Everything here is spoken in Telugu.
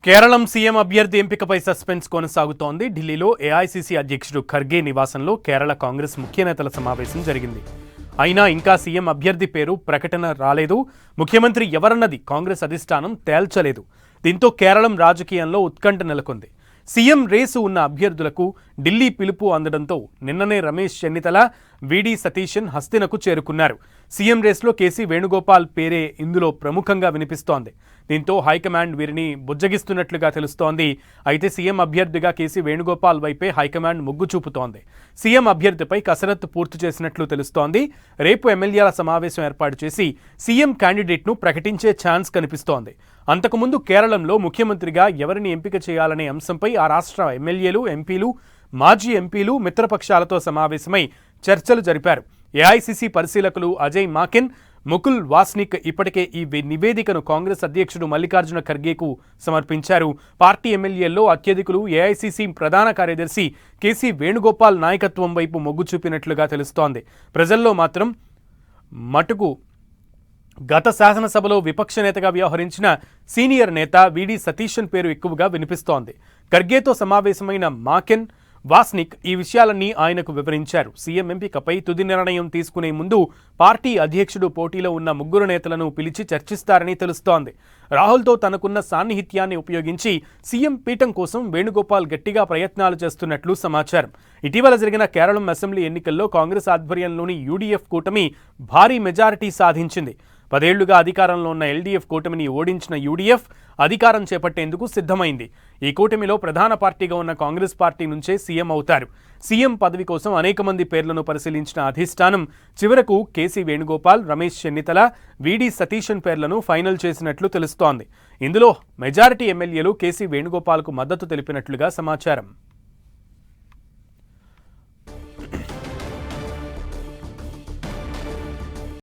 కేరళం సీఎం అభ్యర్థి ఎంపికపై సస్పెన్స్ కొనసాగుతోంది. ఢిల్లీలో ఏఐసీసీ అధ్యక్షుడు ఖర్గే నివాసంలో కేరళ కాంగ్రెస్ ముఖ్య నేతల సమావేశం జరిగింది. అయినా ఇంకా సీఎం అభ్యర్థి పేరు ప్రకటన రాలేదు. ముఖ్యమంత్రి ఎవరన్నది కాంగ్రెస్ అధిష్టానం తేల్చలేదు. దీంతో కేరళం రాజకీయంలో ఉత్కంఠ నెలకొంది. సీఎం రేసు ఉన్న అభ్యర్థులకు ఢిల్లీ పిలుపు అందడంతో నిన్ననే రమేష్ చెన్నితల, వీడి సతీశన్ హస్తినకు చేరుకున్నారు. సీఎం రేసులో కేసీ వేణుగోపాల్ పేరే ఇందులో ప్రముఖంగా వినిపిస్తోంది. దీంతో హైకమాండ్ వీరిని బుజ్జగిస్తున్నట్లుగా తెలుస్తోంది. అయితే సీఎం అభ్యర్థిగా కేసీ వేణుగోపాల్ వైపే హైకమాండ్ మొగ్గు చూపుతోంది. సీఎం అభ్యర్థిపై కసరత్తు పూర్తి చేసినట్లు తెలుస్తోంది. రేపు ఎమ్మెల్యేల సమావేశం ఏర్పాటు చేసి సీఎం క్యాండిడేట్ను ప్రకటించే ఛాన్స్ కనిపిస్తోంది. అంతకుముందు కేరళంలో ముఖ్యమంత్రిగా ఎవరిని ఎంపిక చేయాలనే అంశంపై ఆ రాష్ట్ర ఎమ్మెల్యేలు, ఎంపీలు, మాజీ ఎంపీలు మిత్రపక్షాలతో సమావేశమై చర్చలు జరిపారు. ఏఐసీసీ పరిశీలకులు అజయ్ మాకెన్, ముకుల్ వాస్నిక్ ఇప్పటికే ఈ నివేదికను కాంగ్రెస్ అధ్యక్షుడు మల్లికార్జున ఖర్గేకు సమర్పించారు. పార్టీ ఎమ్మెల్యేల్లో అత్యధికులు ఏఐసీసీ ప్రధాన కార్యదర్శి కేసీ వేణుగోపాల్ నాయకత్వం వైపు మొగ్గు చూపినట్లుగా తెలుస్తోంది. ప్రజల్లో మాత్రం మటుకు గత శాసనసభలో విపక్ష నేతగా వ్యవహరించిన సీనియర్ నేత వీడి సతీశన్ పేరు ఎక్కువగా వినిపిస్తోంది. ఖర్గేతో సమావేశమైన మాకెన్, వాస్నిక్ ఈ విషయాలన్నీ ఆయనకు వివరించారు. సీఎం ఎంపికపై తుది నిర్ణయం తీసుకునే ముందు పార్టీ అధ్యక్షుడు పోటీలో ఉన్న ముగ్గురు నేతలను పిలిచి చర్చిస్తారని తెలుస్తోంది. రాహుల్తో తనకున్న సాన్నిహిత్యాన్ని ఉపయోగించి సీఎం పీఠం కోసం వేణుగోపాల్ గట్టిగా ప్రయత్నాలు చేస్తున్నట్లు సమాచారం. ఇటీవల జరిగిన కేరళం అసెంబ్లీ ఎన్నికల్లో కాంగ్రెస్ ఆధ్వర్యంలోని యూడీఎఫ్ కూటమి భారీ మెజారిటీ సాధించింది. 10 ఏళ్లుగా అధికారంలో ఉన్న ఎల్డీఎఫ్ కూటమిని ఓడించిన యూడీఎఫ్ అధికారం చేపట్టేందుకు సిద్ధమైంది. ఈ కూటమిలో ప్రధాన పార్టీగా ఉన్న కాంగ్రెస్ పార్టీ నుంచే సీఎం అవుతారు. సీఎం పదవి కోసం అనేక మంది పేర్లను పరిశీలించిన అధిష్టానం చివరకు కేసీ వేణుగోపాల్, రమేష్ చెన్నితల, వీడి సతీశన్ పేర్లను ఫైనల్ చేసినట్లు తెలుస్తోంది. ఇందులో మెజారిటీ ఎమ్మెల్యేలు కేసీ వేణుగోపాల్కు మద్దతు తెలిపినట్లుగా సమాచారం.